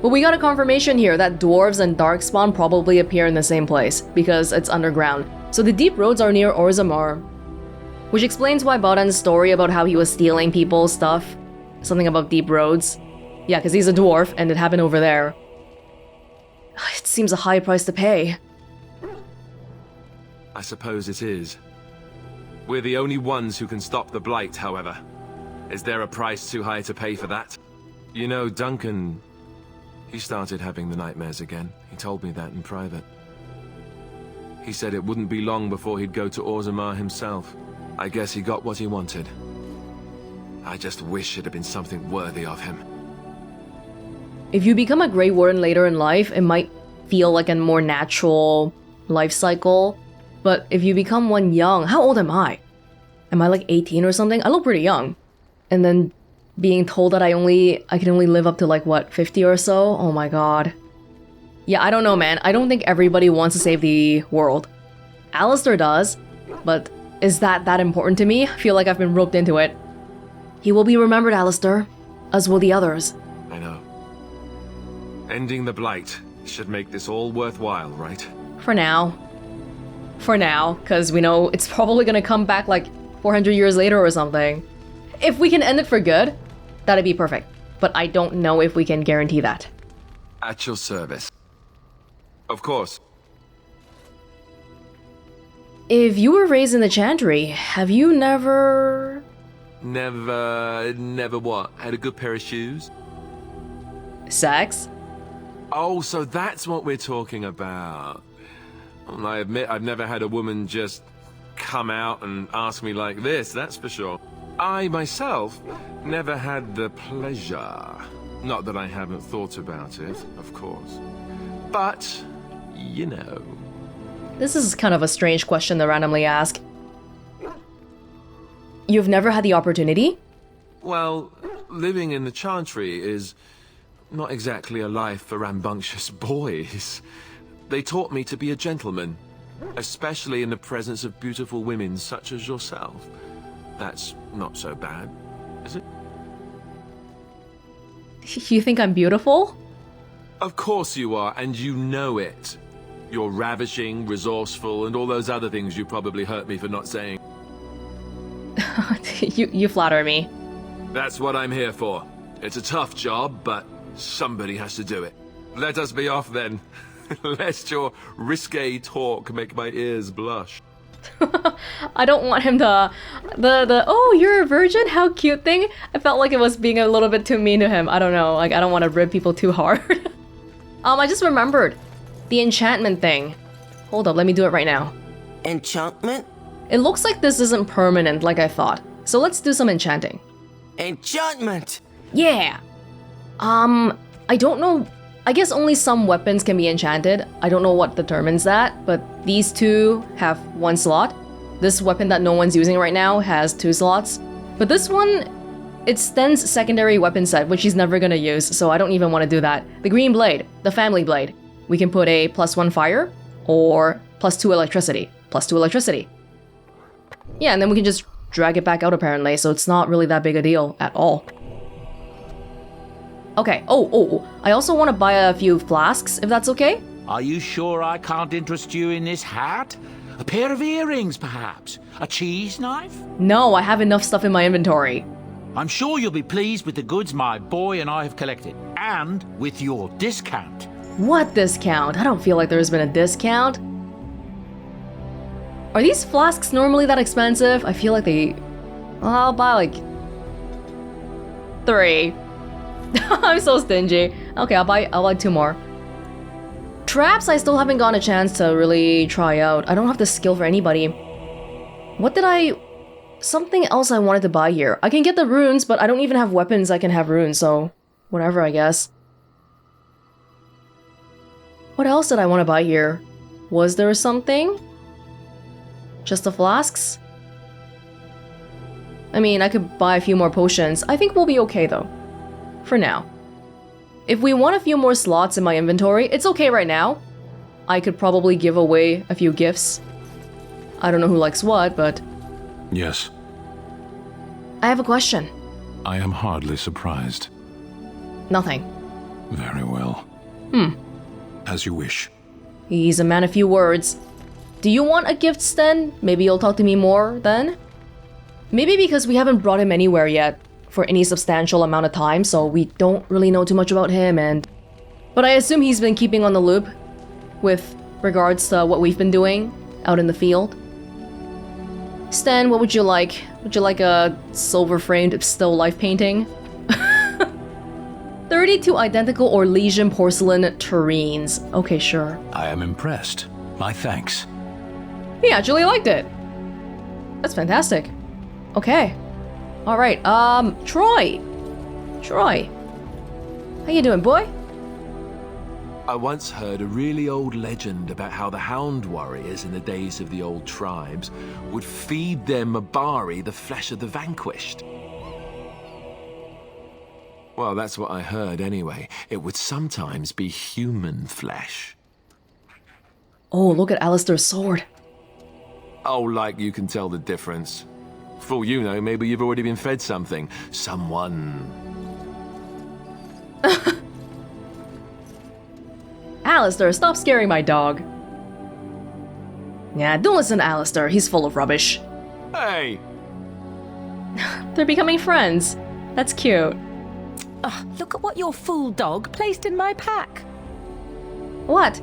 But we got a confirmation here that dwarves and Darkspawn probably appear in the same place, because it's underground. So the deep roads are near Orzammar. Which explains why Bowden's story about how he was stealing people's stuff. Something about deep roads. Yeah, because he's a dwarf, and it happened over there. It seems a high price to pay. I suppose it is. We're the only ones who can stop the blight, however. Is there a price too high to pay for that? You know, Duncan... he started having the nightmares again. He told me that in private. He said it wouldn't be long before he'd go to Orzammar himself. I guess he got what he wanted. I just wish it had been something worthy of him. If you become a Grey Warden later in life, it might feel like a more natural life cycle. But if you become one young, how old am I? Am I like 18 or something? I look pretty young. And then being told that I can only live up to like what, 50 or so? Oh my god. Yeah, I don't know, man. I don't think everybody wants to save the world. Alistair does, but is that important to me? I feel like I've been roped into it. He will be remembered, Alistair, as will the others. I know. Ending the Blight should make this all worthwhile, right? For now. For now, because we know it's probably gonna come back like 400 years later or something. If we can end it for good, that'd be perfect. But I don't know if we can guarantee that. At your service. Of course. If you were raised in the Chantry, have you never... Never what? Had a good pair of shoes? Sex? Oh, so that's what we're talking about. Well, I admit I've never had a woman just come out and ask me like this, that's for sure. I, myself, never had the pleasure. Not that I haven't thought about it, of course. But, you know. This is kind of a strange question to randomly ask. You've never had the opportunity? Well, living in the Chantry is not exactly a life for rambunctious boys. They taught me to be a gentleman, especially in the presence of beautiful women such as yourself. That's not so bad, is it? You think I'm beautiful? Of course you are, and you know it. You're ravishing, resourceful, and all those other things you probably hurt me for not saying. You flatter me. That's what I'm here for. It's a tough job, but somebody has to do it. Let us be off then, lest your risque talk make my ears blush. I don't want him to... The oh, you're a virgin? How cute thing? I felt like it was being a little bit too mean to him. I don't know, like I don't want to rib people too hard. I just remembered. The enchantment thing. Hold up, let me do it right now. Enchantment? It looks like this isn't permanent like I thought. So let's do some enchanting. Enchantment! Yeah! I don't know... I guess only some weapons can be enchanted. I don't know what determines that, but these two have 1 slot. This weapon that no one's using right now has 2 slots. But this one, it Sten's secondary weapon set, which he's never gonna use, so I don't even want to do that. The green blade, the family blade. We can put a +1 fire, or +2 electricity. +2 electricity. Yeah, and then we can just drag it back out apparently, so it's not really that big a deal at all. Okay, I also want to buy a few flasks, if that's okay? Are you sure I can't interest you in this hat? A pair of earrings, perhaps? A cheese knife? No, I have enough stuff in my inventory. I'm sure you'll be pleased with the goods my boy and I have collected, and with your discount. What discount? I don't feel like there's been a discount. Are these flasks normally that expensive? I feel like they... Well, I'll buy like... 3. I'm so stingy. Okay, I'll buy 2 more. Traps I still haven't gotten a chance to really try out. I don't have the skill for anybody. What did I... Something else I wanted to buy here. I can get the runes, but I don't even have weapons I can have runes, so... Whatever, I guess. What else did I want to buy here? Was there something? Just the flasks? I mean, I could buy a few more potions. I think we'll be okay though. For now. If we want a few more slots in my inventory, it's okay right now. I could probably give away a few gifts. I don't know who likes what, but... Yes. I have a question. I am hardly surprised. Nothing. Very well. As you wish. He's a man of few words. Do you want a gift, Sten? Maybe you'll talk to me more then? Maybe because we haven't brought him anywhere yet for any substantial amount of time, so we don't really know too much about him and... But I assume he's been keeping on the loop with regards to what we've been doing out in the field. Sten, what would you like? Would you like a silver-framed still life painting? 32 identical Orlesian porcelain tureens. Okay, sure. I am impressed. My thanks. He actually liked it. That's fantastic. Okay. Alright, Troy. Troy. How you doing, boy? I once heard a really old legend about how the Hound warriors in the days of the old tribes would feed their Mabari the flesh of the vanquished. Well, that's what I heard anyway. It would sometimes be human flesh. Oh, look at Alistair's sword. Oh, like you can tell the difference. For all you know, maybe you've already been fed something. Someone. Alistair, stop scaring my dog. Yeah, don't listen to Alistair. He's full of rubbish. Hey! They're becoming friends. That's cute. Look at what your fool dog placed in my pack. What?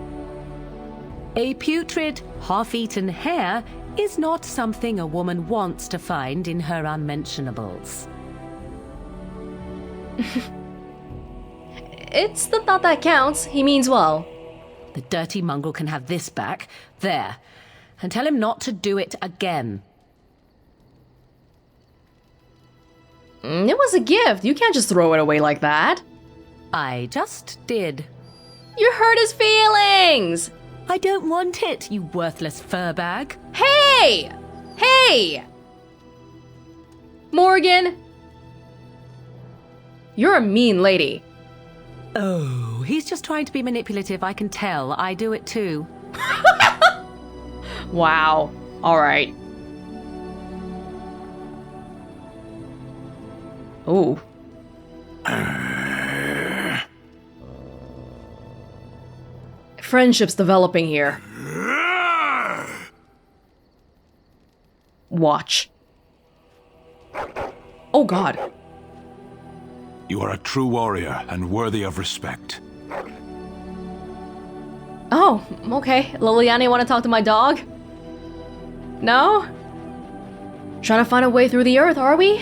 A putrid, half-eaten hare is not something a woman wants to find in her unmentionables. It's the thought that counts. He means well. The dirty mongrel can have this back. There. And tell him not to do it again. It was a gift. You can't just throw it away like that. I just did. You hurt his feelings! I don't want it, you worthless fur bag. Hey! Hey! Morgan! You're a mean lady. Oh, he's just trying to be manipulative, I can tell. I do it too. Wow. Alright. Ooh. Friendship's developing here. Watch. Oh god. You are a true warrior and worthy of respect. Oh, okay. Liliana, want to talk to my dog? No? Trying to find a way through the earth, are we?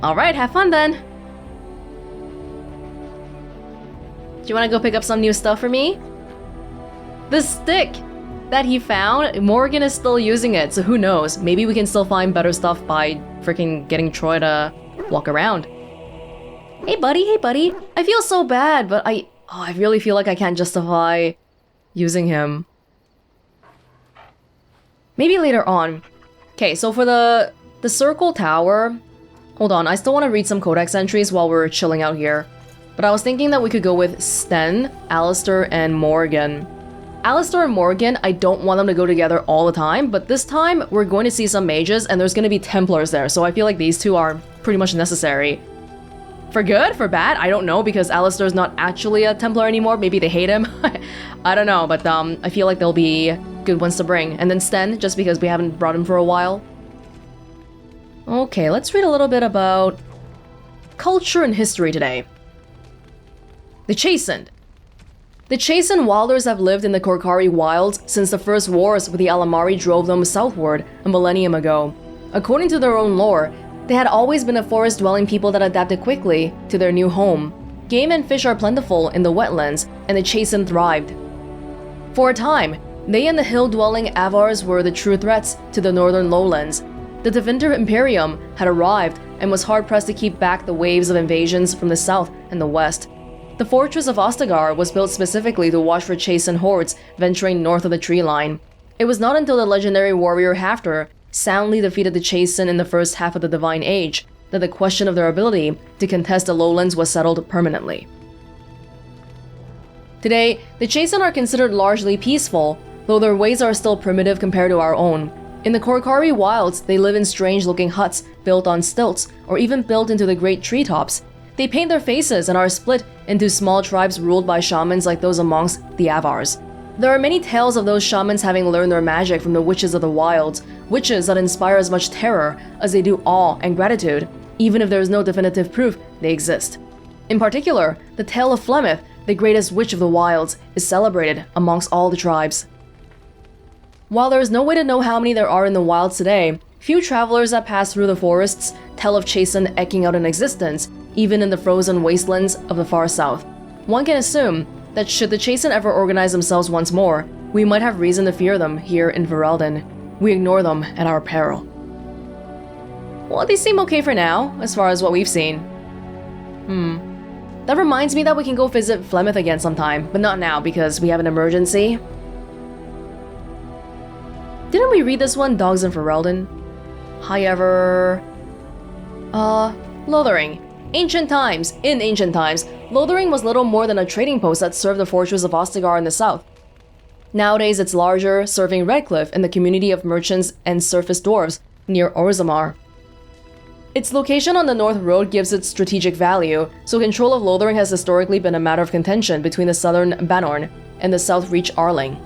Alright, have fun then. Do you want to go pick up some new stuff for me? The stick that he found, Morgan is still using it, so who knows? Maybe we can still find better stuff by freaking getting Troy to walk around. Hey buddy, I feel so bad, but I really feel like I can't justify using him. Maybe later on. Okay, so for the circle tower, hold on, I still want to read some codex entries while we're chilling out here. But I was thinking that we could go with Sten, Alistair, and Morgan. Alistair and Morgan, I don't want them to go together all the time, but this time we're going to see some mages and there's going to be Templars there, so I feel like these two are pretty much necessary. For good? For bad? I don't know, because Alistair's not actually a Templar anymore. Maybe they hate him. I don't know, but I feel like they'll be good ones to bring. And then Sten, just because we haven't brought him for a while. Okay, let's read a little bit about culture and history today. The Chastened. The Chastened Wilders have lived in the Korcari wilds since the first wars with the Alamari drove them southward a millennium ago. According to their own lore, they had always been a forest-dwelling people that adapted quickly to their new home. Game and fish are plentiful in the wetlands, and the Chastened thrived. For a time, they and the hill-dwelling Avars were the true threats to the northern lowlands. The Tevinter Imperium had arrived and was hard-pressed to keep back the waves of invasions from the south and the west. The fortress of Ostagar was built specifically to watch for Chastened hordes venturing north of the tree line. It was not until the legendary warrior Hafter soundly defeated the Chastened in the first half of the Divine Age that the question of their ability to contest the lowlands was settled permanently. Today, the Chastened are considered largely peaceful, though their ways are still primitive compared to our own. In the Korcari wilds, they live in strange-looking huts built on stilts, or even built into the great treetops. They paint their faces and are split into small tribes ruled by shamans like those amongst the Avars. There are many tales of those shamans having learned their magic from the witches of the wilds, witches that inspire as much terror as they do awe and gratitude, even if there is no definitive proof they exist. In particular, the tale of Flemeth, the greatest witch of the wilds, is celebrated amongst all the tribes. While there is no way to know how many there are in the wilds today, few travelers that pass through the forests tell of Chastened eking out an existence, even in the frozen wastelands of the far south. One can assume that should the Chastened ever organize themselves once more, we might have reason to fear them here in Ferelden. We ignore them at our peril. Well, they seem okay for now, as far as what we've seen. That reminds me that we can go visit Flemeth again sometime, but not now because we have an emergency. Didn't we read this one, Dogs in Ferelden? However... Lothering. Ancient times. In ancient times, Lothering was little more than a trading post that served the fortress of Ostagar in the south. Nowadays, it's larger, serving Redcliffe and the community of merchants and surface dwarves near Orzammar. Its location on the North Road gives it strategic value, so control of Lothering has historically been a matter of contention between the southern Banorn and the South Reach Arling.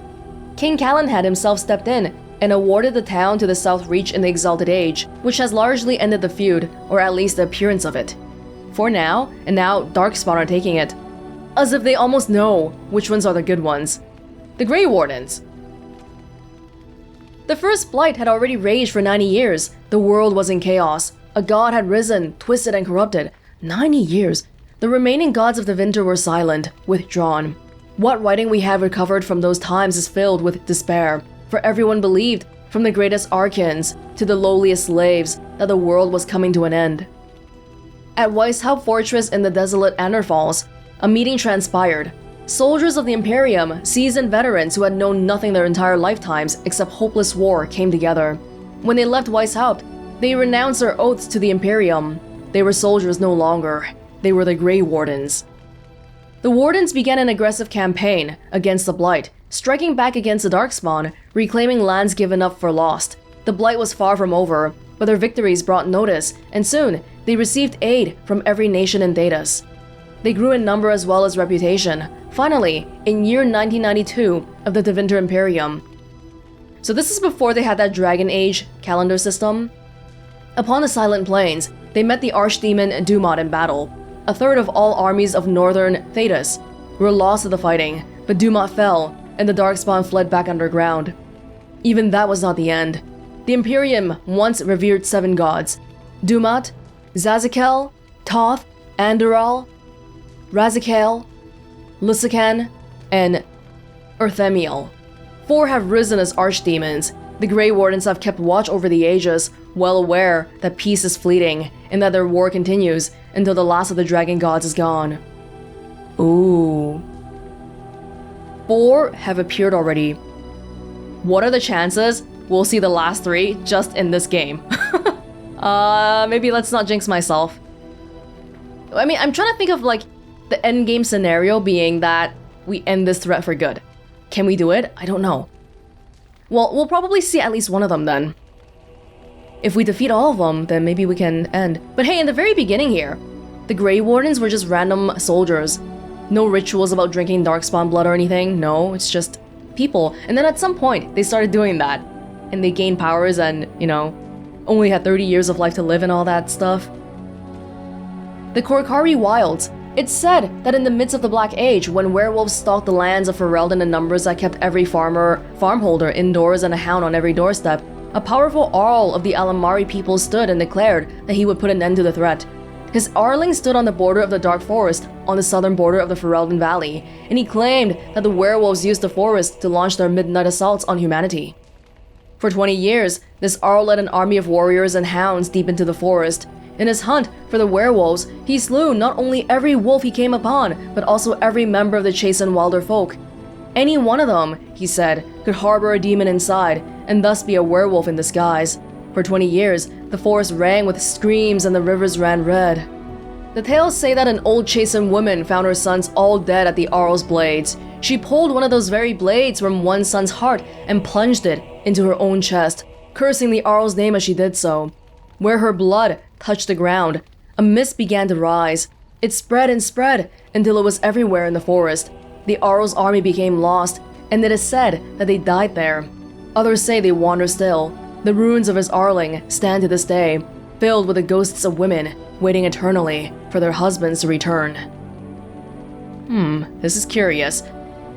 King Callan had himself stepped in and awarded the town to the South Reach in the Exalted Age, which has largely ended the feud, or at least the appearance of it. For now, and now Darkspawn are taking it. As if they almost know which ones are the good ones. The Gray Wardens. The first Blight had already raged for 90 years. The world was in chaos. A god had risen, twisted and corrupted. 90 years. The remaining gods of the Winter were silent, withdrawn. What writing we have recovered from those times is filled with despair, for everyone believed, from the greatest archons to the lowliest slaves, that the world was coming to an end. At Weishaupt Fortress in the desolate Anderfalls, a meeting transpired. Soldiers of the Imperium, seasoned veterans who had known nothing their entire lifetimes except hopeless war, came together. When they left Weishaupt, they renounced their oaths to the Imperium. They were soldiers no longer. They were the Gray Wardens. The Wardens began an aggressive campaign against the Blight, striking back against the Darkspawn, reclaiming lands given up for lost. The Blight was far from over, but their victories brought notice, and soon they received aid from every nation in Thedas. They grew in number as well as reputation, finally, in year 1992 of the Tevinter Imperium. So this is before they had that Dragon Age calendar system. Upon the Silent Plains, they met the archdemon Dumont in battle. A third of all armies of northern Thedas were lost to the fighting, but Dumont fell, and the Darkspawn fled back underground. Even that was not the end. The Imperium once revered 7 gods: Dumont, Zazakel, Toth, Andural, Razikael, Lusican, and Urthemiel. 4 have risen as archdemons. The Grey Wardens have kept watch over the ages, well aware that peace is fleeting and that their war continues until the last of the dragon gods is gone. Ooh. 4 have appeared already. What are the chances we'll see the last 3 just in this game? Maybe let's not jinx myself. I mean, I'm trying to think of like the endgame scenario being that we end this threat for good. Can we do it? I don't know. Well, we'll probably see at least one of them then. If we defeat all of them, then maybe we can end. But hey, in the very beginning here, the Grey Wardens were just random soldiers. No rituals about drinking Darkspawn blood or anything. No, it's just people. And then at some point, they started doing that. And they gained powers and, you know, only had 30 years of life to live and all that stuff. The Korkari Wilds. It's said that in the midst of the Black Age, when werewolves stalked the lands of Ferelden in numbers that kept every farmholder indoors and a hound on every doorstep, a powerful Arl of the Alamari people stood and declared that he would put an end to the threat. His Arling stood on the border of the Dark Forest, on the southern border of the Ferelden Valley, and he claimed that the werewolves used the forest to launch their midnight assaults on humanity. For 20 years, this Arl led an army of warriors and hounds deep into the forest. In his hunt for the werewolves, he slew not only every wolf he came upon, but also every member of the Chasen Wilder folk. Any one of them, he said, could harbor a demon inside, and thus be a werewolf in disguise. For 20 years, the forest rang with screams and the rivers ran red. The tales say that an old Chasen woman found her sons all dead at the Arl's blades. She pulled one of those very blades from one son's heart and plunged it into her own chest, cursing the Arl's name as she did so. Where her blood touched the ground, a mist began to rise. It spread and spread until it was everywhere in the forest. The Arl's army became lost, and it is said that they died there. Others say they wander still. The ruins of his Arling stand to this day, filled with the ghosts of women waiting eternally for their husbands to return. This is curious.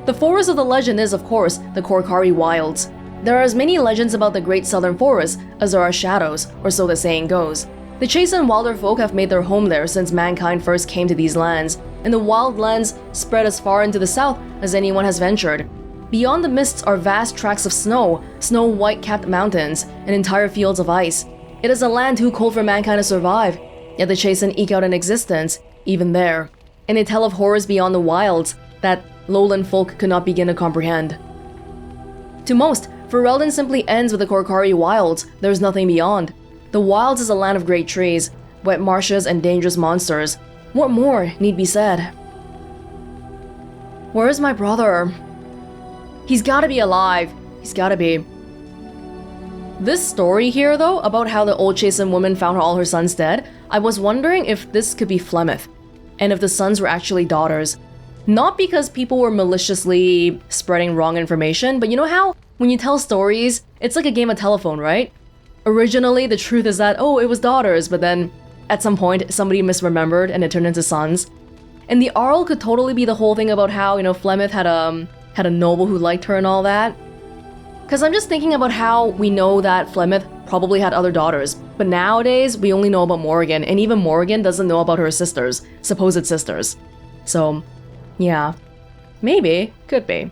The forest of the legend is, of course, the Korkari Wilds. There are as many legends about the Great Southern Forest as there are shadows, or so the saying goes. The Chasen Wilder folk have made their home there since mankind first came to these lands, and the wild lands spread as far into the south as anyone has ventured. Beyond the mists are vast tracts of snow, snow-white capped mountains, and entire fields of ice. It is a land too cold for mankind to survive, yet the Chasing eke out an existence, even there. And they tell of horrors beyond the wilds that lowland folk could not begin to comprehend. To most, Ferelden simply ends with the Korcari Wilds. There is nothing beyond. The wilds is a land of great trees, wet marshes, and dangerous monsters. What more need be said? Where is my brother? He's gotta be alive. He's gotta be. This story here, though, about how the old Chasing woman found all her sons dead, I was wondering if this could be Flemeth, and if the sons were actually daughters. Not because people were maliciously spreading wrong information, but you know how when you tell stories, it's like a game of telephone, right? Originally, the truth is that, oh, it was daughters, but then at some point, somebody misremembered and it turned into sons. And the Arl could totally be the whole thing about how, Flemeth had a noble who liked her and all that. Because I'm just thinking about how we know that Flemeth probably had other daughters, but nowadays, we only know about Morrigan, and even Morrigan doesn't know about her sisters, supposed sisters. So, yeah, maybe, could be.